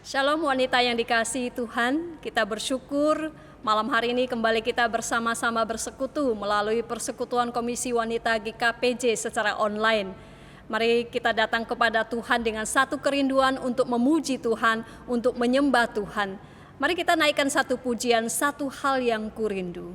Shalom wanita yang dikasihi Tuhan, kita bersyukur malam hari ini kembali kita bersama-sama bersekutu melalui persekutuan Komisi Wanita GKPJ secara online. Mari kita datang kepada Tuhan dengan satu kerinduan untuk memuji Tuhan, untuk menyembah Tuhan. Mari kita naikkan satu pujian, satu hal yang kurindu.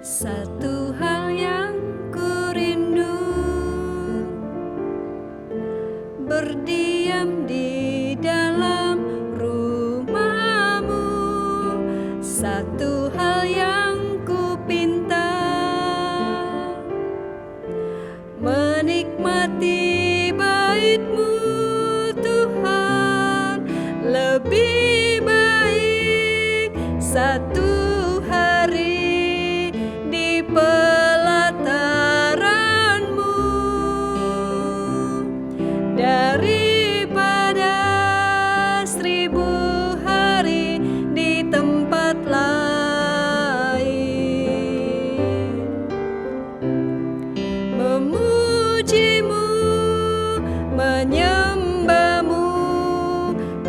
Satu hal yang kurindu, berdiam di dalam rumah-Mu. Satu hal yang kupinta, menikmati bait-Mu Tuhan. Lebih baik satu pelataran-Mu daripada 1000 hari di tempat lain. Memuji-Mu, menyembah-Mu,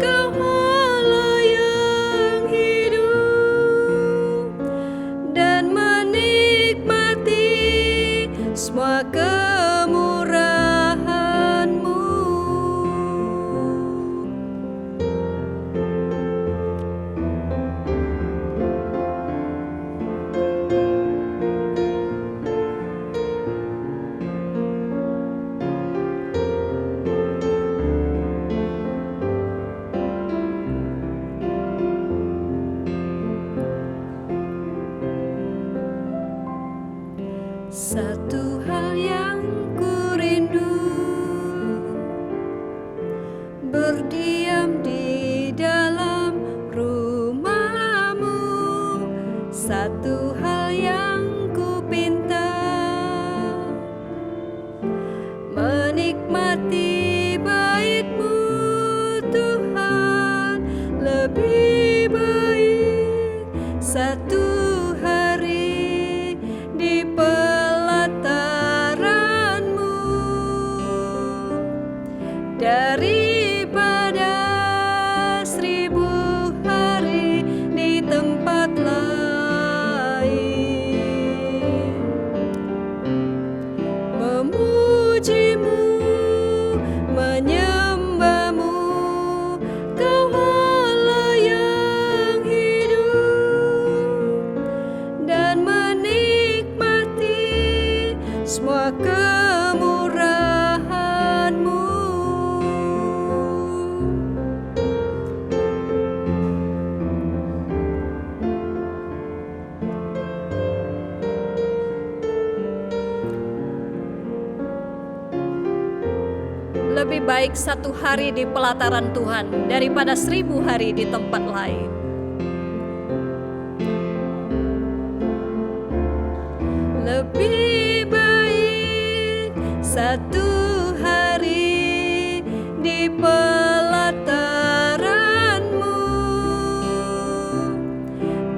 Kau Allah yang hidup, dan semua kemurahan-Mu. Satu hal yang kurindu, berdiam di dalam rumah-Mu. Satu hal yang kupinta, menikmati bait-Mu Tuhan. Lebih baik satu hari di pelataran-Mu daripada 1000 hari di tempat lain. Memuji-Mu, menyembah-Mu, Kau Allah yang hidup, dan menikmati semua kemurahan-Mu. Lebih baik satu hari di pelataran Tuhan daripada 1000 hari di tempat lain. Lebih baik satu hari di pelataran-Mu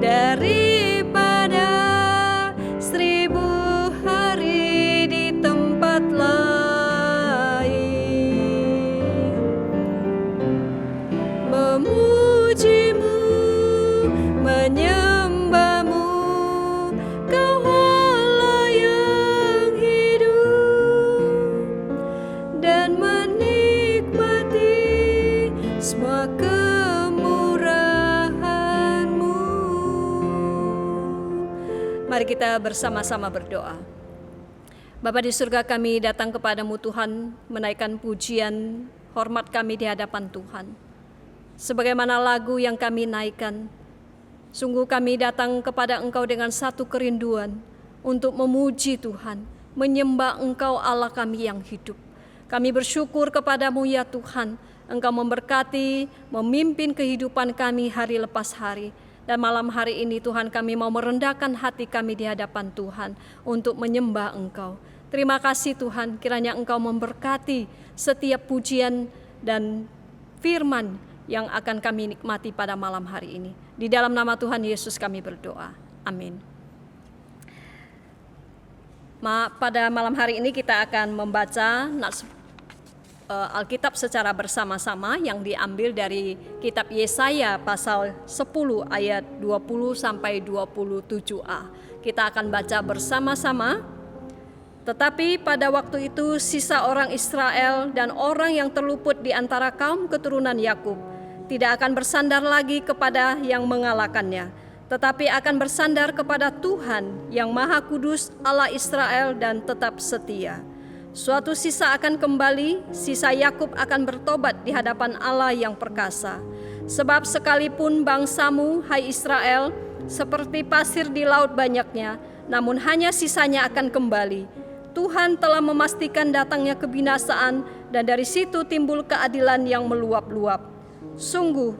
daripada 1000 hari di tempat lain. Memuji-Mu, menyembah-Mu, Kau Allah yang hidup, dan menikmati semua kemurahan-Mu. Mari kita bersama-sama berdoa. Bapa di surga, kami datang kepadamu Tuhan, menaikkan pujian, hormat kami di hadapan Tuhan. Sebagaimana lagu yang kami naikkan, sungguh kami datang kepada Engkau dengan satu kerinduan untuk memuji Tuhan, menyembah Engkau Allah kami yang hidup. Kami bersyukur kepadamu ya Tuhan, Engkau memberkati, memimpin kehidupan kami hari lepas hari. Dan malam hari ini Tuhan, kami mau merendahkan hati kami di hadapan Tuhan untuk menyembah Engkau. Terima kasih Tuhan, kiranya Engkau memberkati setiap pujian dan firman yang akan kami nikmati pada malam hari ini. Di dalam nama Tuhan Yesus kami berdoa. Amin. Pada malam hari ini kita akan membaca Alkitab secara bersama-sama yang diambil dari kitab Yesaya pasal 10 ayat 20 sampai 27a. Kita akan baca bersama-sama. Tetapi pada waktu itu sisa orang Israel dan orang yang terluput di antara kaum keturunan Yakub tidak akan bersandar lagi kepada yang mengalahkannya, tetapi akan bersandar kepada Tuhan yang Maha Kudus Allah Israel dan tetap setia. Suatu sisa akan kembali, sisa Yakub akan bertobat di hadapan Allah yang perkasa. Sebab sekalipun bangsamu, hai Israel, seperti pasir di laut banyaknya, namun hanya sisanya akan kembali. Tuhan telah memastikan datangnya kebinasaan, dan dari situ timbul keadilan yang meluap-luap. Sungguh,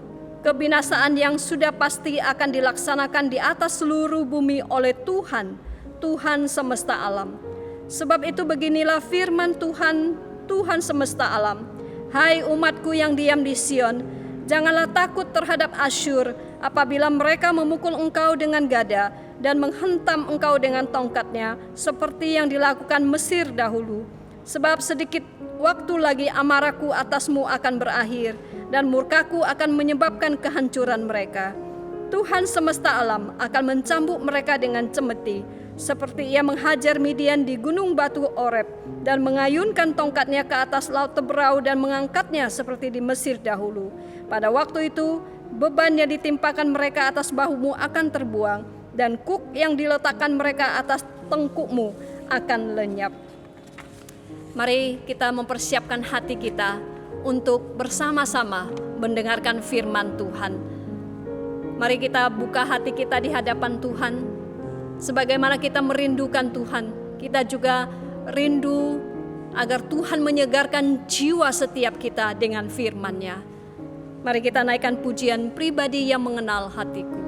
kebinasaan yang sudah pasti akan dilaksanakan di atas seluruh bumi oleh Tuhan, Tuhan semesta alam. Sebab itu beginilah firman Tuhan, Tuhan semesta alam. Hai umatku yang diam di Sion, janganlah takut terhadap Asyur apabila mereka memukul engkau dengan gada dan menghentam engkau dengan tongkatnya, seperti yang dilakukan Mesir dahulu. Sebab sedikit waktu lagi amarahku atasmu akan berakhir, dan murkaku akan menyebabkan kehancuran mereka. Tuhan semesta alam akan mencambuk mereka dengan cemeti, seperti ia menghajar Midian di gunung batu Oreb, dan mengayunkan tongkatnya ke atas laut Teberau dan mengangkatnya seperti di Mesir dahulu. Pada waktu itu, beban yang ditimpakan mereka atas bahumu akan terbuang, dan kuk yang diletakkan mereka atas tengkukmu akan lenyap. Mari kita mempersiapkan hati kita untuk bersama-sama mendengarkan firman Tuhan. Mari kita buka hati kita di hadapan Tuhan. Sebagaimana kita merindukan Tuhan, kita juga rindu agar Tuhan menyegarkan jiwa setiap kita dengan firman-Nya. Mari kita naikkan pujian pribadi yang mengenal hatiku.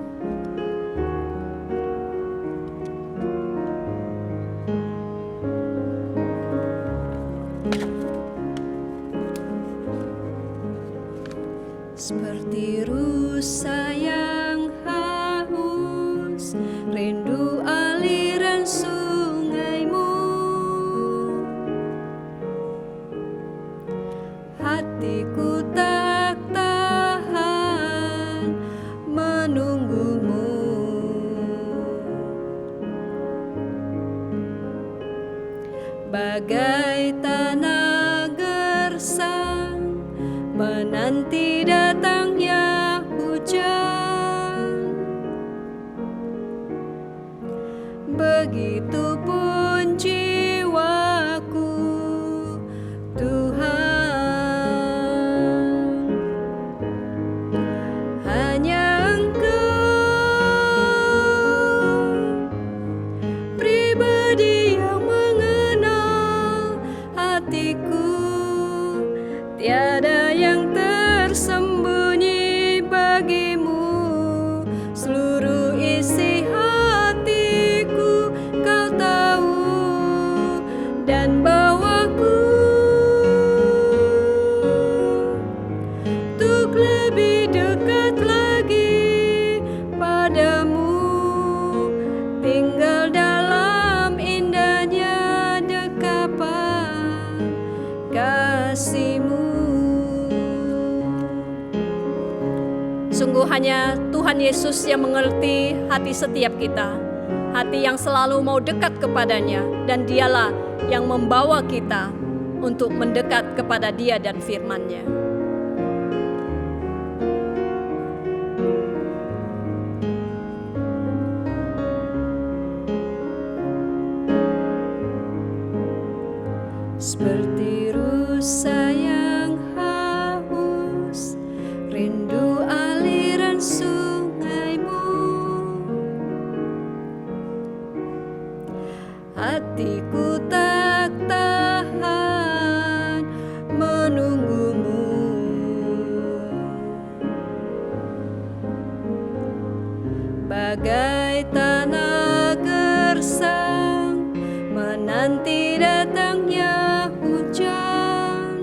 Seperti rusa yang haus, rindu aliran sungaimu. Hatiku tak tahan menunggumu. Bagai tanah gersang menanti datangnya hujan, begitupun jiwaku, Tuhan. Hanya Engkau, pribadi yang mengenal hatiku. Tiada yang tersembunyi bagimu, seluruh isi hatiku Kau tahu, dan bawaku untuk lebih dekat lagi padamu, tinggal dalam indahnya dekapan kasih-Mu. Sungguh hanya Tuhan Yesus yang mengerti hati setiap kita, hati yang selalu mau dekat kepadanya, dan Dialah yang membawa kita untuk mendekat kepada Dia dan firman-Nya. Seperti rusa yang haus, rindu aliran sungaimu. Hatiku tak tahan menunggumu. Bagai tanah gersang menanti datangnya hujan,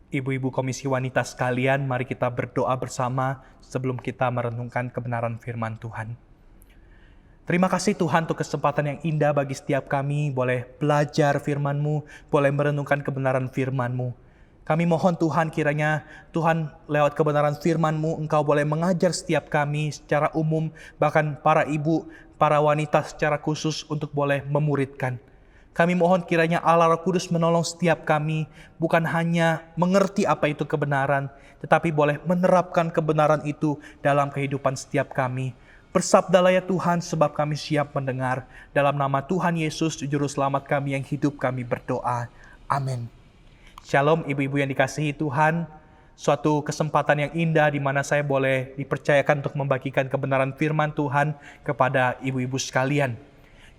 Ibu-ibu Komisi Wanita sekalian, mari kita berdoa bersama sebelum kita merenungkan kebenaran firman Tuhan. Terima kasih Tuhan untuk kesempatan yang indah bagi setiap kami, boleh belajar firman-Mu, boleh merenungkan kebenaran firman-Mu. Kami mohon Tuhan, kiranya Tuhan lewat kebenaran firman-Mu, Engkau boleh mengajar setiap kami secara umum, bahkan para ibu, para wanita secara khusus untuk boleh memuridkan. Kami mohon kiranya Allah Roh Kudus menolong setiap kami, bukan hanya mengerti apa itu kebenaran, tetapi boleh menerapkan kebenaran itu dalam kehidupan setiap kami. Bersabdalah ya Tuhan, sebab kami siap mendengar. Dalam nama Tuhan Yesus, Juru Selamat kami yang hidup, kami berdoa. Amin. Shalom ibu-ibu yang dikasihi Tuhan. Suatu kesempatan yang indah di mana saya boleh dipercayakan untuk membagikan kebenaran firman Tuhan kepada ibu-ibu sekalian.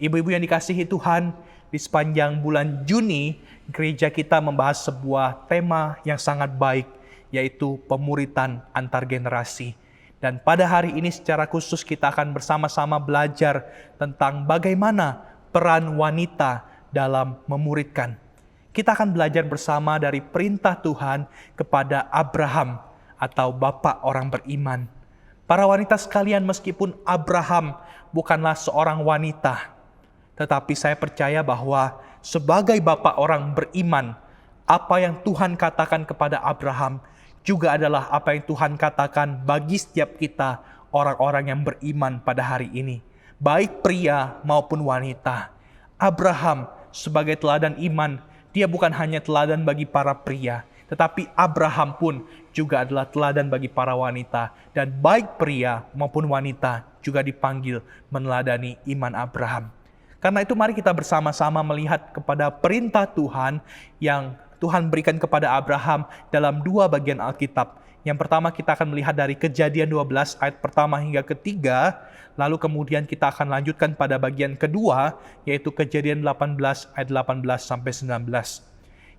Ibu-ibu yang dikasihi Tuhan, di sepanjang bulan Juni, gereja kita membahas sebuah tema yang sangat baik, yaitu pemuritan antar generasi. Dan pada hari ini secara khusus kita akan bersama-sama belajar tentang bagaimana peran wanita dalam memuridkan. Kita akan belajar bersama dari perintah Tuhan kepada Abraham atau bapak orang beriman. Para wanita sekalian, meskipun Abraham bukanlah seorang wanita, tetapi saya percaya bahwa sebagai bapak orang beriman, apa yang Tuhan katakan kepada Abraham juga adalah apa yang Tuhan katakan bagi setiap kita, orang-orang yang beriman pada hari ini. Baik pria maupun wanita. Abraham sebagai teladan iman, dia bukan hanya teladan bagi para pria, tetapi Abraham pun juga adalah teladan bagi para wanita. Dan baik pria maupun wanita juga dipanggil meneladani iman Abraham. Karena itu mari kita bersama-sama melihat kepada perintah Tuhan yang Tuhan berikan kepada Abraham dalam dua bagian Alkitab. Yang pertama kita akan melihat dari Kejadian 12 ayat pertama hingga ketiga, lalu kemudian kita akan lanjutkan pada bagian kedua, yaitu Kejadian 18 ayat 18 sampai 19.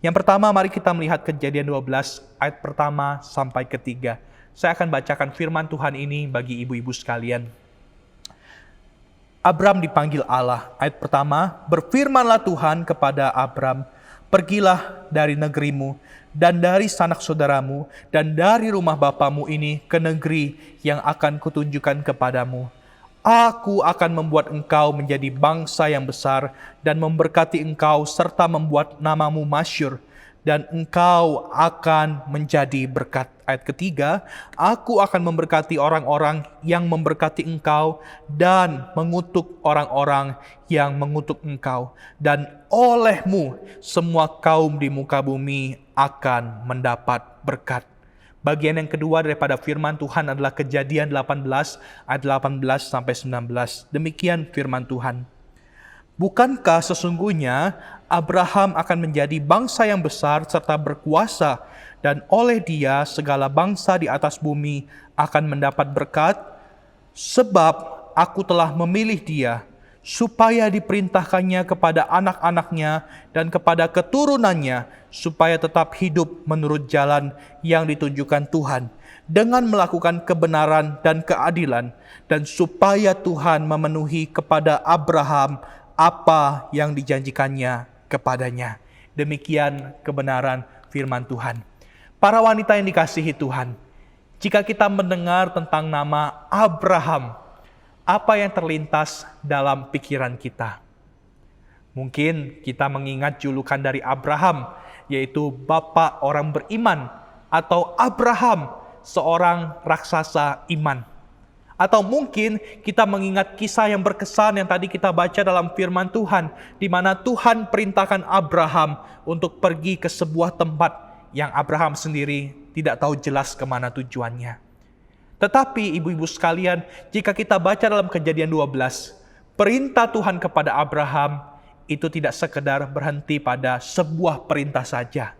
Yang pertama mari kita melihat Kejadian 12 ayat pertama sampai ketiga. Saya akan bacakan firman Tuhan ini bagi ibu-ibu sekalian. Abram dipanggil Allah. Ayat pertama, berfirmanlah Tuhan kepada Abram, pergilah dari negerimu dan dari sanak saudaramu dan dari rumah bapamu ini ke negeri yang akan kutunjukkan kepadamu. Aku akan membuat engkau menjadi bangsa yang besar dan memberkati engkau serta membuat namamu masyhur, dan engkau akan menjadi berkat. Ayat ketiga, aku akan memberkati orang-orang yang memberkati engkau dan mengutuk orang-orang yang mengutuk engkau. Dan olehmu semua kaum di muka bumi akan mendapat berkat. Bagian yang kedua daripada firman Tuhan adalah Kejadian 18 ayat 18 sampai 19. Demikian firman Tuhan. Bukankah sesungguhnya Abraham akan menjadi bangsa yang besar serta berkuasa, dan oleh dia segala bangsa di atas bumi akan mendapat berkat? Sebab aku telah memilih dia, supaya diperintahkannya kepada anak-anaknya dan kepada keturunannya, supaya tetap hidup menurut jalan yang ditunjukkan Tuhan, dengan melakukan kebenaran dan keadilan, dan supaya Tuhan memenuhi kepada Abraham apa yang dijanjikannya kepadanya. Demikian kebenaran firman Tuhan. Para wanita yang dikasihi Tuhan, jika kita mendengar tentang nama Abraham, apa yang terlintas dalam pikiran kita? Mungkin kita mengingat julukan dari Abraham, yaitu bapak orang beriman, atau Abraham, seorang raksasa iman. Atau mungkin kita mengingat kisah yang berkesan yang tadi kita baca dalam firman Tuhan, di mana Tuhan perintahkan Abraham untuk pergi ke sebuah tempat yang Abraham sendiri tidak tahu jelas kemana tujuannya. Tetapi ibu-ibu sekalian, jika kita baca dalam Kejadian 12, perintah Tuhan kepada Abraham itu tidak sekedar berhenti pada sebuah perintah saja.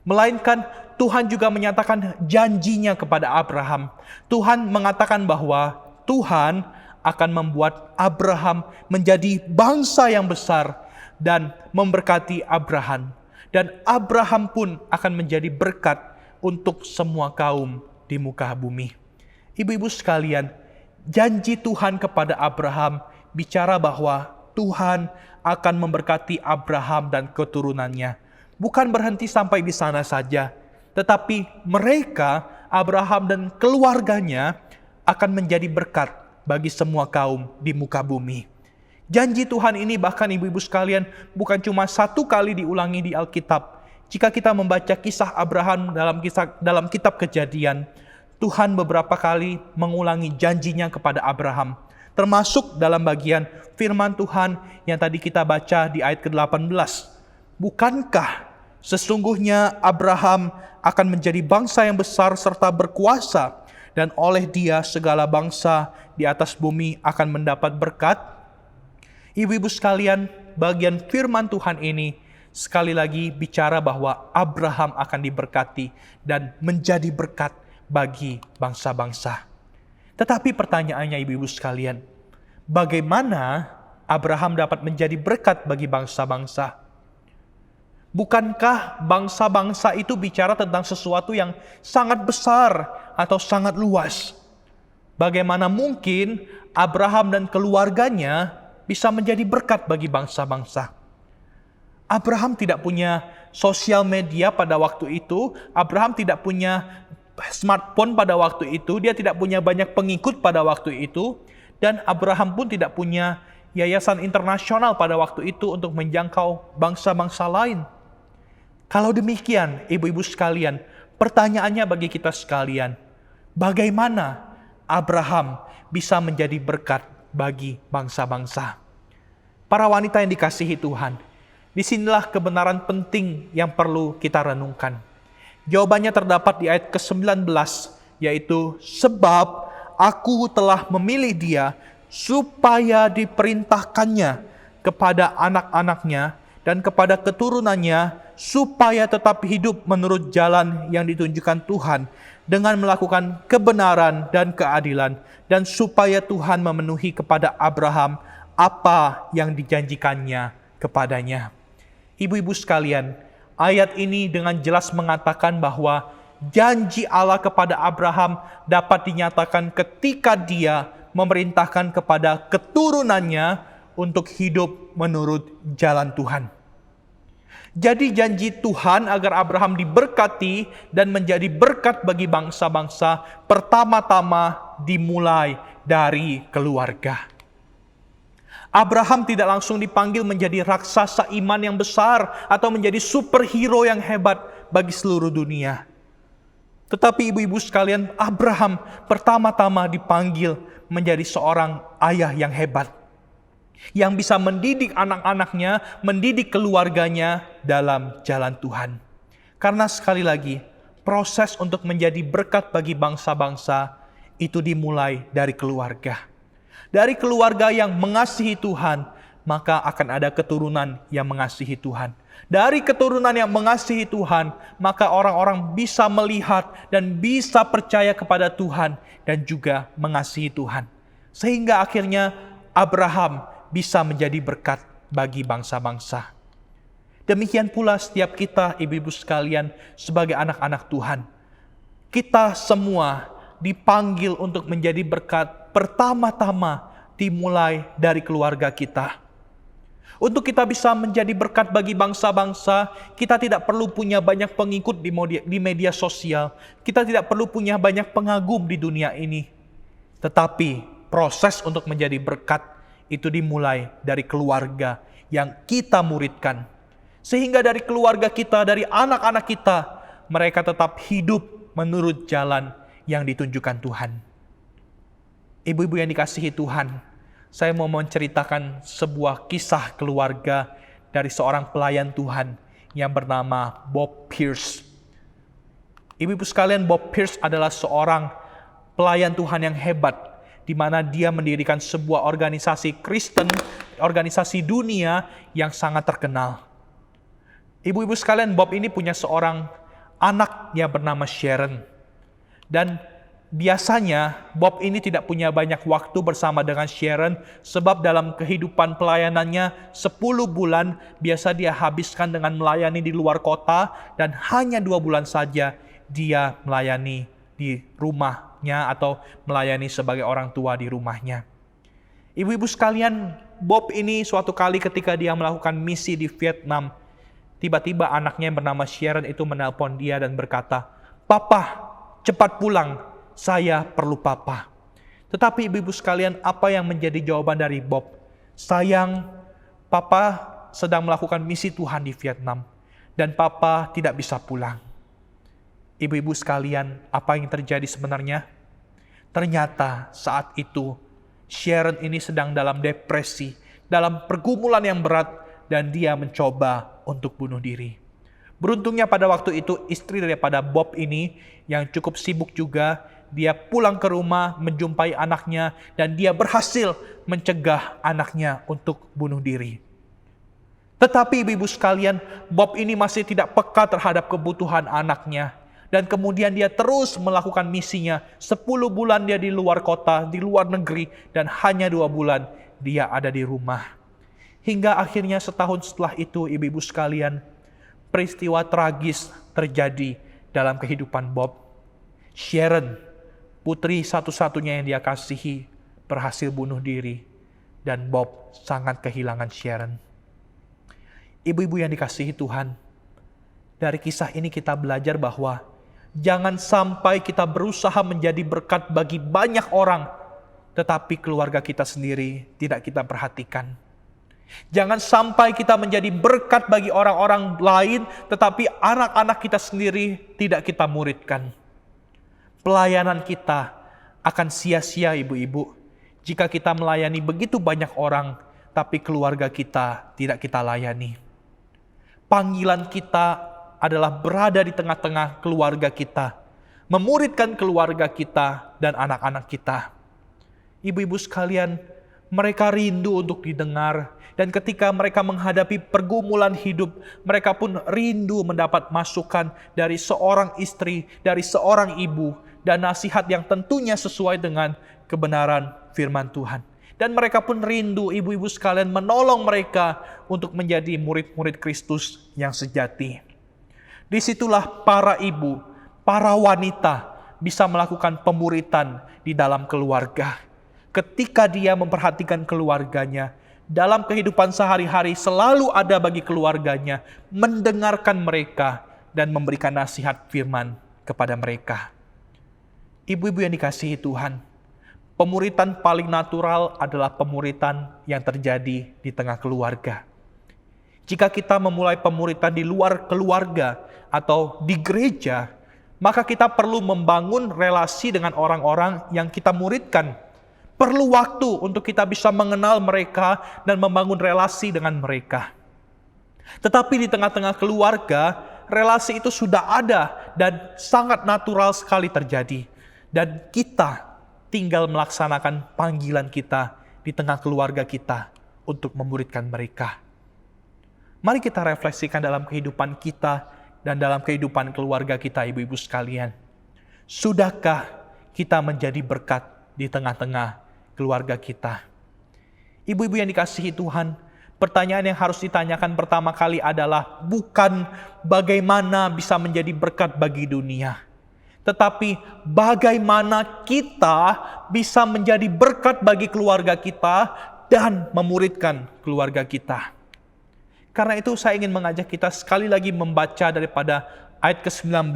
Melainkan Tuhan juga menyatakan janjinya kepada Abraham. Tuhan mengatakan bahwa Tuhan akan membuat Abraham menjadi bangsa yang besar dan memberkati Abraham. Dan Abraham pun akan menjadi berkat untuk semua kaum di muka bumi. Ibu-ibu sekalian, janji Tuhan kepada Abraham bicara bahwa Tuhan akan memberkati Abraham dan keturunannya. Bukan berhenti sampai di sana saja, tetapi mereka, Abraham dan keluarganya, akan menjadi berkat bagi semua kaum di muka bumi. Janji Tuhan ini bahkan ibu-ibu sekalian bukan cuma satu kali diulangi di Alkitab. Jika kita membaca kisah Abraham dalam kitab Kejadian, Tuhan beberapa kali mengulangi janjinya kepada Abraham. Termasuk dalam bagian firman Tuhan yang tadi kita baca di ayat ke-18. Bukankah sesungguhnya Abraham akan menjadi bangsa yang besar serta berkuasa, dan oleh dia segala bangsa di atas bumi akan mendapat berkat? Ibu-ibu sekalian, bagian firman Tuhan ini sekali lagi bicara bahwa Abraham akan diberkati dan menjadi berkat bagi bangsa-bangsa. Tetapi pertanyaannya ibu-ibu sekalian, bagaimana Abraham dapat menjadi berkat bagi bangsa-bangsa? Bukankah bangsa-bangsa itu bicara tentang sesuatu yang sangat besar atau sangat luas? Bagaimana mungkin Abraham dan keluarganya bisa menjadi berkat bagi bangsa-bangsa? Abraham tidak punya sosial media pada waktu itu. Abraham tidak punya smartphone pada waktu itu. Dia tidak punya banyak pengikut pada waktu itu. Dan Abraham pun tidak punya yayasan internasional pada waktu itu untuk menjangkau bangsa-bangsa lain. Kalau demikian, ibu-ibu sekalian, pertanyaannya bagi kita sekalian, bagaimana Abraham bisa menjadi berkat bagi bangsa-bangsa? Para wanita yang dikasihi Tuhan, disinilah kebenaran penting yang perlu kita renungkan. Jawabannya terdapat di ayat ke-19, yaitu, sebab aku telah memilih dia supaya diperintahkannya kepada anak-anaknya dan kepada keturunannya, supaya tetap hidup menurut jalan yang ditunjukkan Tuhan dengan melakukan kebenaran dan keadilan, dan supaya Tuhan memenuhi kepada Abraham apa yang dijanjikannya kepadanya. Ibu-ibu sekalian, ayat ini dengan jelas mengatakan bahwa janji Allah kepada Abraham dapat dinyatakan ketika dia memerintahkan kepada keturunannya untuk hidup menurut jalan Tuhan. Jadi janji Tuhan agar Abraham diberkati dan menjadi berkat bagi bangsa-bangsa pertama-tama dimulai dari keluarga. Abraham tidak langsung dipanggil menjadi raksasa iman yang besar atau menjadi superhero yang hebat bagi seluruh dunia. Tetapi ibu-ibu sekalian, Abraham pertama-tama dipanggil menjadi seorang ayah yang hebat, yang bisa mendidik anak-anaknya, mendidik keluarganya dalam jalan Tuhan. Karena sekali lagi, proses untuk menjadi berkat bagi bangsa-bangsa itu dimulai dari keluarga. Dari keluarga yang mengasihi Tuhan, maka akan ada keturunan yang mengasihi Tuhan. Dari keturunan yang mengasihi Tuhan, maka orang-orang bisa melihat dan bisa percaya kepada Tuhan dan juga mengasihi Tuhan. Sehingga akhirnya Abraham bisa menjadi berkat bagi bangsa-bangsa. Demikian pula setiap kita, ibu-ibu sekalian, sebagai anak-anak Tuhan. Kita semua dipanggil untuk menjadi berkat pertama-tama dimulai dari keluarga kita. Untuk kita bisa menjadi berkat bagi bangsa-bangsa, kita tidak perlu punya banyak pengikut di media sosial. Kita tidak perlu punya banyak pengagum di dunia ini. Tetapi proses untuk menjadi berkat itu dimulai dari keluarga yang kita muridkan. Sehingga dari keluarga kita, dari anak-anak kita, mereka tetap hidup menurut jalan yang ditunjukkan Tuhan. Ibu-ibu yang dikasihi Tuhan, saya mau menceritakan sebuah kisah keluarga dari seorang pelayan Tuhan yang bernama Bob Pierce. Ibu-ibu sekalian, Bob Pierce adalah seorang pelayan Tuhan yang hebat, di mana dia mendirikan sebuah organisasi Kristen, organisasi dunia yang sangat terkenal. Ibu-ibu sekalian, Bob ini punya seorang anak yang bernama Sharon. Dan biasanya Bob ini tidak punya banyak waktu bersama dengan Sharon, sebab dalam kehidupan pelayanannya 10 bulan biasa dia habiskan dengan melayani di luar kota, dan hanya 2 bulan saja dia melayani di rumahnya atau melayani sebagai orang tua di rumahnya. Ibu-ibu sekalian, Bob ini suatu kali ketika dia melakukan misi di Vietnam, tiba-tiba anaknya yang bernama Sharon itu menelpon dia dan berkata, "Papa, cepat pulang, saya perlu papa." Tetapi ibu-ibu sekalian, apa yang menjadi jawaban dari Bob? "Sayang, papa sedang melakukan misi Tuhan di Vietnam, dan papa tidak bisa pulang." Ibu-ibu sekalian, apa yang terjadi sebenarnya? Ternyata saat itu Sharon ini sedang dalam depresi, dalam pergumulan yang berat, dan dia mencoba untuk bunuh diri. Beruntungnya pada waktu itu istri daripada Bob ini yang cukup sibuk juga, dia pulang ke rumah menjumpai anaknya dan dia berhasil mencegah anaknya untuk bunuh diri. Tetapi ibu-ibu sekalian, Bob ini masih tidak peka terhadap kebutuhan anaknya. Dan kemudian dia terus melakukan misinya. 10 bulan dia di luar kota, di luar negeri, dan hanya 2 bulan dia ada di rumah. Hingga akhirnya setahun setelah itu, ibu-ibu sekalian, peristiwa tragis terjadi dalam kehidupan Bob. Sharon, putri satu-satunya yang dia kasihi, berhasil bunuh diri. Dan Bob sangat kehilangan Sharon. Ibu-ibu yang dikasihi Tuhan, dari kisah ini kita belajar bahwa jangan sampai kita berusaha menjadi berkat bagi banyak orang, tetapi keluarga kita sendiri tidak kita perhatikan. Jangan sampai kita menjadi berkat bagi orang-orang lain, tetapi anak-anak kita sendiri tidak kita muridkan. Pelayanan kita akan sia-sia ibu-ibu jika kita melayani begitu banyak orang, tapi keluarga kita tidak kita layani. Panggilan kita adalah berada di tengah-tengah keluarga kita, memuridkan keluarga kita dan anak-anak kita. Ibu-ibu sekalian, mereka rindu untuk didengar, dan ketika mereka menghadapi pergumulan hidup, mereka pun rindu mendapat masukan dari seorang istri, dari seorang ibu, dan nasihat yang tentunya sesuai dengan kebenaran firman Tuhan. Dan mereka pun rindu ibu-ibu sekalian menolong mereka untuk menjadi murid-murid Kristus yang sejati. Disitulah para ibu, para wanita bisa melakukan pemuritan di dalam keluarga. Ketika dia memperhatikan keluarganya, dalam kehidupan sehari-hari selalu ada bagi keluarganya, mendengarkan mereka dan memberikan nasihat firman kepada mereka. Ibu-ibu yang dikasihi Tuhan, pemuritan paling natural adalah pemuritan yang terjadi di tengah keluarga. Jika kita memulai pemuritan di luar keluarga atau di gereja, maka kita perlu membangun relasi dengan orang-orang yang kita muridkan. Perlu waktu untuk kita bisa mengenal mereka dan membangun relasi dengan mereka. Tetapi di tengah-tengah keluarga, relasi itu sudah ada dan sangat natural sekali terjadi. Dan kita tinggal melaksanakan panggilan kita di tengah keluarga kita untuk memuridkan mereka. Mari kita refleksikan dalam kehidupan kita dan dalam kehidupan keluarga kita, ibu-ibu sekalian. Sudahkah kita menjadi berkat di tengah-tengah keluarga kita? Ibu-ibu yang dikasihi Tuhan, pertanyaan yang harus ditanyakan pertama kali adalah bukan bagaimana bisa menjadi berkat bagi dunia, tetapi bagaimana kita bisa menjadi berkat bagi keluarga kita dan memuridkan keluarga kita. Karena itu saya ingin mengajak kita sekali lagi membaca daripada ayat ke-19,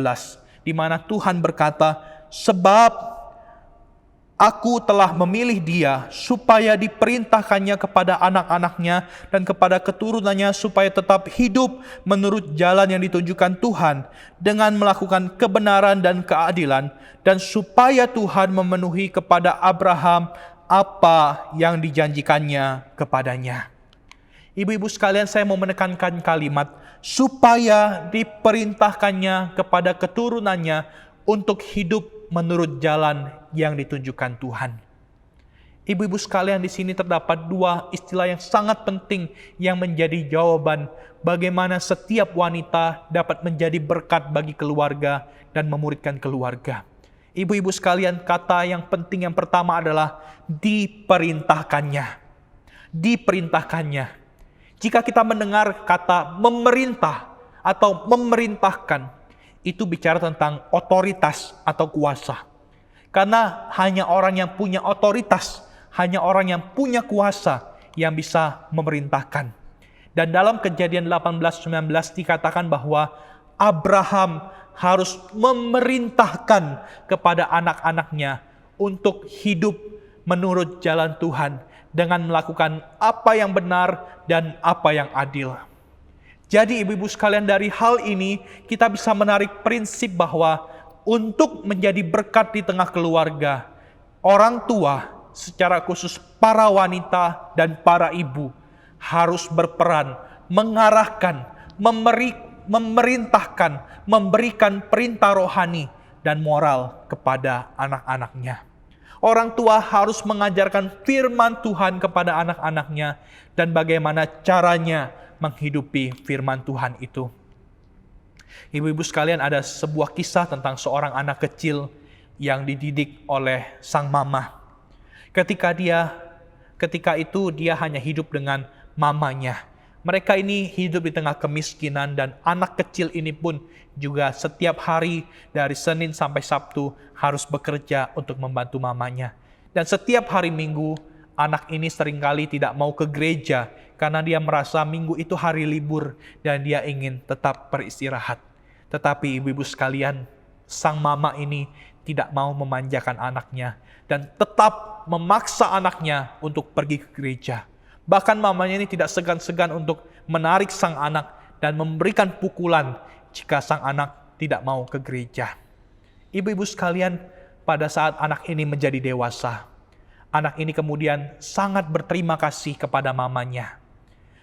di mana Tuhan berkata, "Sebab Aku telah memilih dia supaya diperintahkannya kepada anak-anaknya dan kepada keturunannya supaya tetap hidup menurut jalan yang ditunjukkan Tuhan dengan melakukan kebenaran dan keadilan, dan supaya Tuhan memenuhi kepada Abraham apa yang dijanjikannya kepadanya." Ibu-ibu sekalian, saya mau menekankan kalimat supaya diperintahkannya kepada keturunannya untuk hidup menurut jalan yang ditunjukkan Tuhan. Ibu-ibu sekalian, di sini terdapat dua istilah yang sangat penting yang menjadi jawaban bagaimana setiap wanita dapat menjadi berkat bagi keluarga dan memuridkan keluarga. Ibu-ibu sekalian, kata yang penting yang pertama adalah diperintahkannya. Diperintahkannya. Jika kita mendengar kata memerintah atau memerintahkan, itu bicara tentang otoritas atau kuasa. Karena hanya orang yang punya otoritas, hanya orang yang punya kuasa yang bisa memerintahkan. Dan dalam Kejadian 18:19 dikatakan bahwa Abraham harus memerintahkan kepada anak-anaknya untuk hidup menurut jalan Tuhan dengan melakukan apa yang benar dan apa yang adil. Jadi ibu-ibu sekalian, dari hal ini kita bisa menarik prinsip bahwa untuk menjadi berkat di tengah keluarga, orang tua, secara khusus para wanita dan para ibu, harus berperan mengarahkan, memerintahkan, memberikan perintah rohani dan moral kepada anak-anaknya. Orang tua harus mengajarkan firman Tuhan kepada anak-anaknya dan bagaimana caranya menghidupi firman Tuhan itu. Ibu-ibu sekalian, ada sebuah kisah tentang seorang anak kecil yang dididik oleh sang mama. Ketika itu dia hanya hidup dengan mamanya. Mereka ini hidup di tengah kemiskinan dan anak kecil ini pun juga setiap hari dari Senin sampai Sabtu harus bekerja untuk membantu mamanya. Dan setiap hari Minggu anak ini seringkali tidak mau ke gereja karena dia merasa Minggu itu hari libur dan dia ingin tetap beristirahat. Tetapi ibu-ibu sekalian, sang mama ini tidak mau memanjakan anaknya dan tetap memaksa anaknya untuk pergi ke gereja. Bahkan mamanya ini tidak segan-segan untuk menarik sang anak dan memberikan pukulan jika sang anak tidak mau ke gereja. Ibu-ibu sekalian, pada saat anak ini menjadi dewasa, anak ini kemudian sangat berterima kasih kepada mamanya.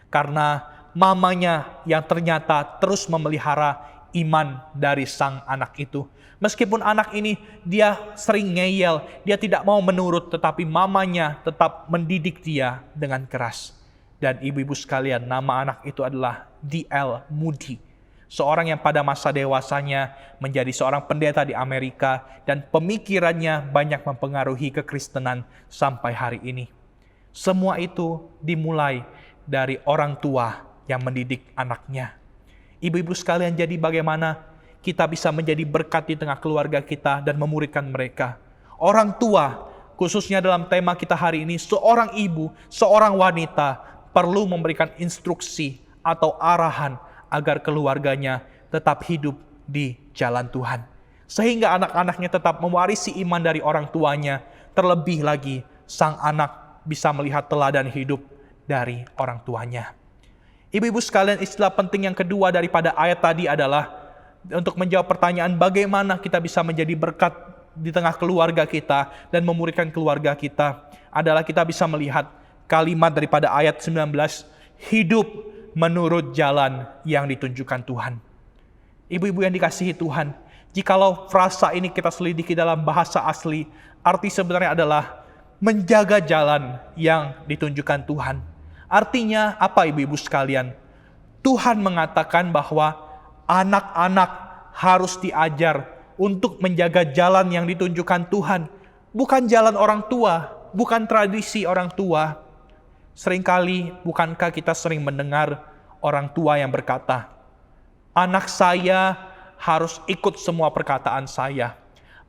Karena mamanya yang ternyata terus memelihara iman dari sang anak itu. Meskipun anak ini dia sering ngeyel, dia tidak mau menurut, tetapi mamanya tetap mendidik dia dengan keras. Dan ibu-ibu sekalian, nama anak itu adalah D.L. Moody. Seorang yang pada masa dewasanya menjadi seorang pendeta di Amerika dan pemikirannya banyak mempengaruhi kekristenan sampai hari ini. Semua itu dimulai dari orang tua yang mendidik anaknya. Ibu-ibu sekalian, jadi bagaimana kita bisa menjadi berkat di tengah keluarga kita dan memuridkan mereka? Orang tua, khususnya dalam tema kita hari ini, seorang ibu, seorang wanita perlu memberikan instruksi atau arahan agar keluarganya tetap hidup di jalan Tuhan. Sehingga anak-anaknya tetap mewarisi iman dari orang tuanya. Terlebih lagi, sang anak bisa melihat teladan hidup dari orang tuanya. Ibu-ibu sekalian, istilah penting yang kedua daripada ayat tadi adalah untuk menjawab pertanyaan bagaimana kita bisa menjadi berkat di tengah keluarga kita dan memuridkan keluarga kita, adalah kita bisa melihat kalimat daripada ayat 19, hidup menurut jalan yang ditunjukkan Tuhan. Ibu-ibu yang dikasihi Tuhan, jikalau frasa ini kita selidiki dalam bahasa asli, arti sebenarnya adalah menjaga jalan yang ditunjukkan Tuhan. Artinya apa ibu-ibu sekalian? Tuhan mengatakan bahwa anak-anak harus diajar untuk menjaga jalan yang ditunjukkan Tuhan. Bukan jalan orang tua, bukan tradisi orang tua. Seringkali bukankah kita sering mendengar orang tua yang berkata, anak saya harus ikut semua perkataan saya.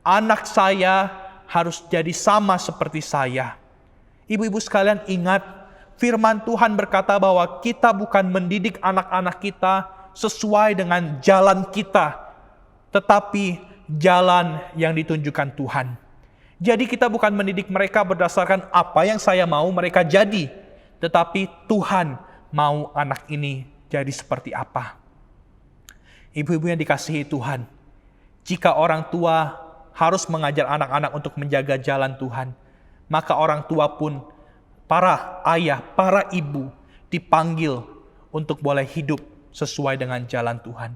Anak saya harus jadi sama seperti saya. Ibu-ibu sekalian, ingat, firman Tuhan berkata bahwa kita bukan mendidik anak-anak kita sesuai dengan jalan kita, tetapi jalan yang ditunjukkan Tuhan. Jadi kita bukan mendidik mereka berdasarkan apa yang saya mau mereka jadi, tetapi Tuhan mau anak ini jadi seperti apa. Ibu-ibu yang dikasihi Tuhan, jika orang tua harus mengajar anak-anak untuk menjaga jalan Tuhan, maka orang tua pun, para ayah, para ibu dipanggil untuk boleh hidup sesuai dengan jalan Tuhan.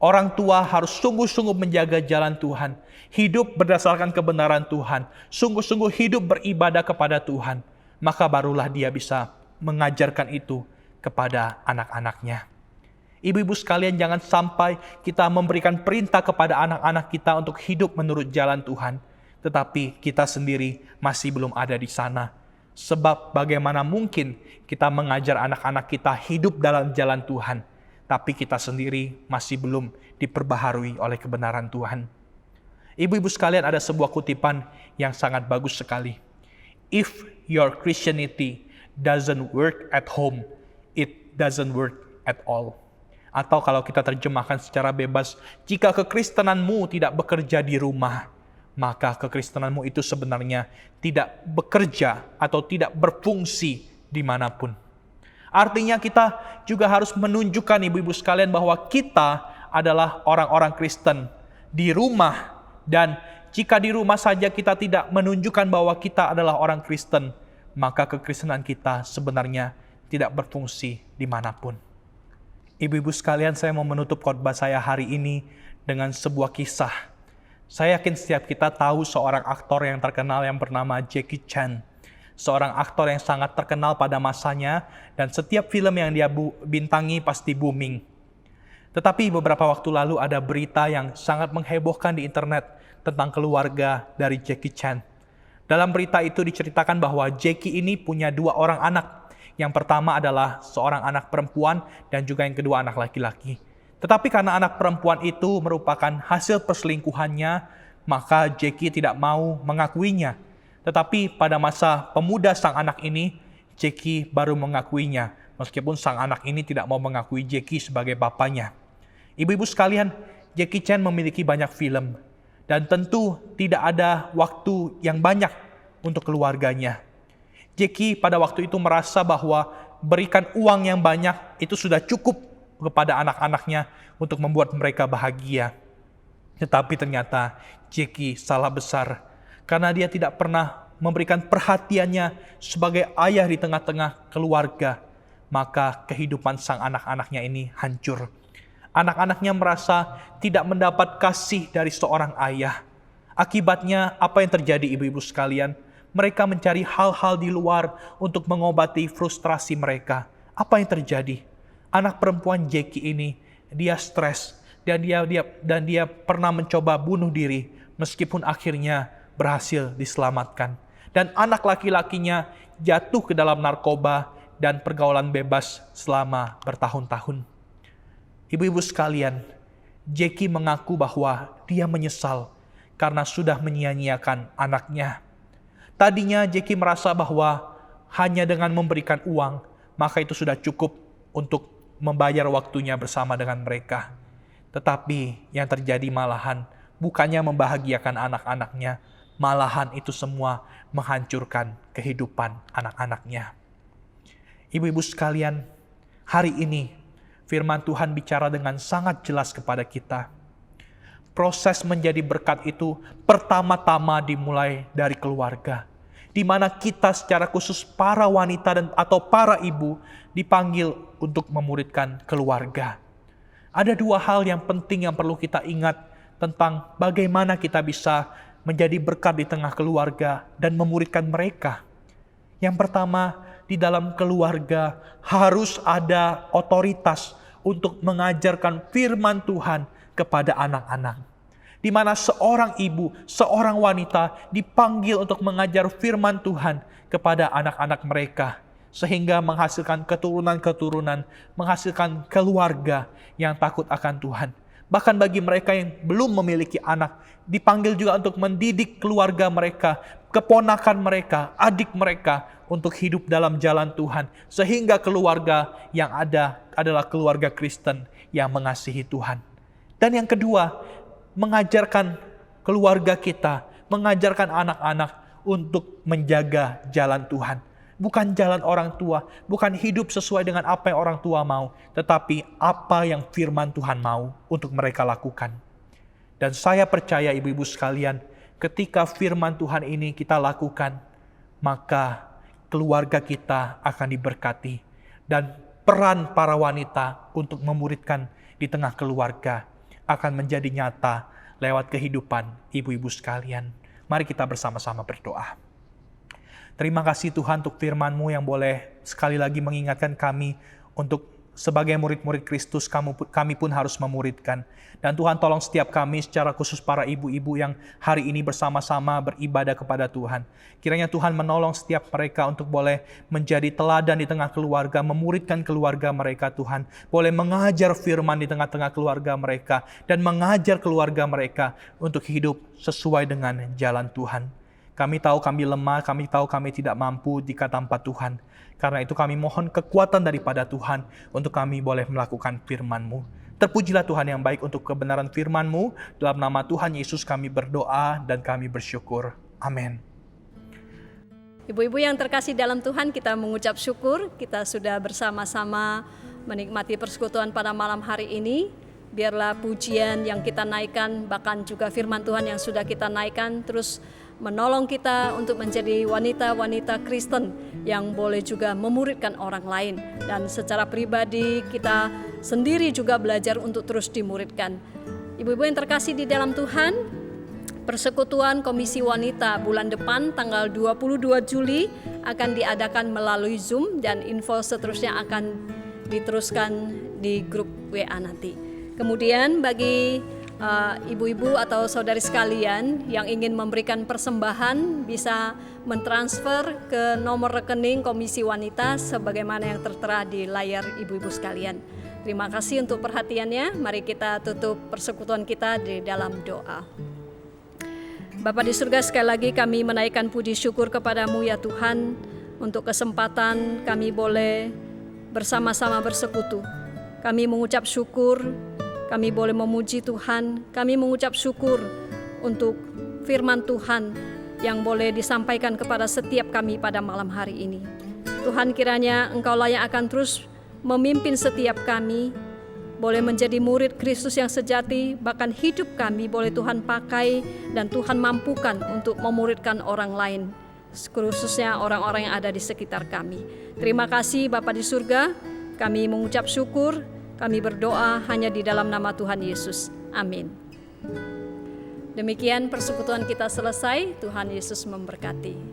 Orang tua harus sungguh-sungguh menjaga jalan Tuhan, hidup berdasarkan kebenaran Tuhan, sungguh-sungguh hidup beribadah kepada Tuhan, maka barulah dia bisa mengajarkan itu kepada anak-anaknya. Ibu-ibu sekalian, jangan sampai kita memberikan perintah kepada anak-anak kita untuk hidup menurut jalan Tuhan, tetapi kita sendiri masih belum ada di sana. Sebab bagaimana mungkin kita mengajar anak-anak kita hidup dalam jalan Tuhan, tapi kita sendiri masih belum diperbaharui oleh kebenaran Tuhan. Ibu-ibu sekalian, ada sebuah kutipan yang sangat bagus sekali. If your Christianity doesn't work at home, it doesn't work at all. Atau kalau kita terjemahkan secara bebas, jika kekristenanmu tidak bekerja di rumah, maka kekristenanmu itu sebenarnya tidak bekerja atau tidak berfungsi dimanapun. Artinya kita juga harus menunjukkan ibu-ibu sekalian bahwa kita adalah orang-orang Kristen di rumah. Dan jika di rumah saja kita tidak menunjukkan bahwa kita adalah orang Kristen, maka kekristenan kita sebenarnya tidak berfungsi dimanapun. Ibu-ibu sekalian, saya mau menutup khotbah saya hari ini dengan sebuah kisah. Saya yakin setiap kita tahu seorang aktor yang terkenal yang bernama Jackie Chan. Seorang aktor yang sangat terkenal pada masanya dan setiap film yang dia bintangi pasti booming. Tetapi beberapa waktu lalu ada berita yang sangat menghebohkan di internet tentang keluarga dari Jackie Chan. Dalam berita itu diceritakan bahwa Jackie ini punya 2 orang anak. Yang pertama adalah seorang anak perempuan dan juga yang kedua anak laki-laki. Tetapi karena anak perempuan itu merupakan hasil perselingkuhannya, maka Jackie tidak mau mengakuinya. Tetapi pada masa pemuda sang anak ini, Jackie baru mengakuinya, meskipun sang anak ini tidak mau mengakui Jackie sebagai bapaknya. Ibu-ibu sekalian, Jackie Chan memiliki banyak film, dan tentu tidak ada waktu yang banyak untuk keluarganya. Jackie pada waktu itu merasa bahwa berikan uang yang banyak itu sudah cukup kepada anak-anaknya untuk membuat mereka bahagia. Tetapi ternyata Jackie salah besar karena dia tidak pernah memberikan perhatiannya sebagai ayah di tengah-tengah keluarga. Maka kehidupan sang anak-anaknya ini hancur. Anak-anaknya merasa tidak mendapat kasih dari seorang ayah. Akibatnya apa yang terjadi ibu-ibu sekalian? Mereka mencari hal-hal di luar untuk mengobati frustrasi mereka. Apa yang terjadi? Anak perempuan Jackie ini, dia stres dan dia pernah mencoba bunuh diri meskipun akhirnya berhasil diselamatkan. Dan anak laki-lakinya jatuh ke dalam narkoba dan pergaulan bebas selama bertahun-tahun. Ibu-ibu sekalian, Jackie mengaku bahwa dia menyesal karena sudah menyia-nyiakan anaknya. Tadinya Jackie merasa bahwa hanya dengan memberikan uang, maka itu sudah cukup untuk membayar waktunya bersama dengan mereka. Tetapi yang terjadi malahan bukannya membahagiakan anak-anaknya, malahan itu semua menghancurkan kehidupan anak-anaknya. Ibu-ibu sekalian, hari ini firman Tuhan bicara dengan sangat jelas kepada kita. Proses menjadi berkat itu pertama-tama dimulai dari keluarga, di mana kita secara khusus para wanita atau para ibu dipanggil untuk memuridkan keluarga. Ada 2 hal yang penting yang perlu kita ingat tentang bagaimana kita bisa menjadi berkat di tengah keluarga dan memuridkan mereka. Yang pertama, di dalam keluarga harus ada otoritas untuk mengajarkan firman Tuhan kepada anak-anak. Di mana seorang ibu, seorang wanita dipanggil untuk mengajar firman Tuhan kepada anak-anak mereka. Sehingga menghasilkan keturunan-keturunan, menghasilkan keluarga yang takut akan Tuhan. Bahkan bagi mereka yang belum memiliki anak, dipanggil juga untuk mendidik keluarga mereka, keponakan mereka, adik mereka untuk hidup dalam jalan Tuhan. Sehingga keluarga yang ada adalah keluarga Kristen yang mengasihi Tuhan. Dan yang kedua, mengajarkan keluarga kita, mengajarkan anak-anak untuk menjaga jalan Tuhan. Bukan jalan orang tua, bukan hidup sesuai dengan apa yang orang tua mau, tetapi apa yang firman Tuhan mau untuk mereka lakukan. Dan saya percaya ibu-ibu sekalian, ketika firman Tuhan ini kita lakukan, maka keluarga kita akan diberkati. Dan peran para wanita untuk memuridkan di tengah keluarga akan menjadi nyata lewat kehidupan ibu-ibu sekalian. Mari kita bersama-sama berdoa. Terima kasih Tuhan untuk firman-Mu yang boleh sekali lagi mengingatkan kami untuk sebagai murid-murid Kristus kami pun harus memuridkan. Dan Tuhan tolong setiap kami secara khusus para ibu-ibu yang hari ini bersama-sama beribadah kepada Tuhan. Kiranya Tuhan menolong setiap mereka untuk boleh menjadi teladan di tengah keluarga, memuridkan keluarga mereka Tuhan. Boleh mengajar firman di tengah-tengah keluarga mereka dan mengajar keluarga mereka untuk hidup sesuai dengan jalan Tuhan. Kami tahu kami lemah, kami tahu kami tidak mampu jika tanpa Tuhan. Karena itu kami mohon kekuatan daripada Tuhan untuk kami boleh melakukan firman-Mu. Terpujilah Tuhan yang baik untuk kebenaran firman-Mu. Dalam nama Tuhan Yesus kami berdoa dan kami bersyukur. Amin. Ibu-ibu yang terkasih dalam Tuhan, kita mengucap syukur. Kita sudah bersama-sama menikmati persekutuan pada malam hari ini. Biarlah pujian yang kita naikkan, bahkan juga firman Tuhan yang sudah kita naikkan, terus menolong kita untuk menjadi wanita-wanita Kristen yang boleh juga memuridkan orang lain. Dan secara pribadi kita sendiri juga belajar untuk terus dimuridkan. Ibu-ibu yang terkasih di dalam Tuhan, persekutuan Komisi Wanita bulan depan tanggal 22 Juli akan diadakan melalui Zoom dan info seterusnya akan diteruskan di grup WA nanti. Kemudian bagi ibu-ibu atau saudari sekalian yang ingin memberikan persembahan bisa mentransfer ke nomor rekening Komisi Wanita sebagaimana yang tertera di layar ibu-ibu sekalian. Terima kasih untuk perhatiannya. Mari kita tutup persekutuan kita di dalam doa. Bapa di surga, sekali lagi kami menaikkan puji syukur kepadamu ya Tuhan, untuk kesempatan kami boleh bersama-sama bersekutu. Kami mengucap syukur, kami boleh memuji Tuhan, kami mengucap syukur untuk firman Tuhan yang boleh disampaikan kepada setiap kami pada malam hari ini. Tuhan, kiranya Engkaulah yang akan terus memimpin setiap kami, boleh menjadi murid Kristus yang sejati, bahkan hidup kami boleh Tuhan pakai dan Tuhan mampukan untuk memuridkan orang lain, khususnya orang-orang yang ada di sekitar kami. Terima kasih Bapa di surga, kami mengucap syukur, kami berdoa hanya di dalam nama Tuhan Yesus. Amin. Demikian persekutuan kita selesai. Tuhan Yesus memberkati.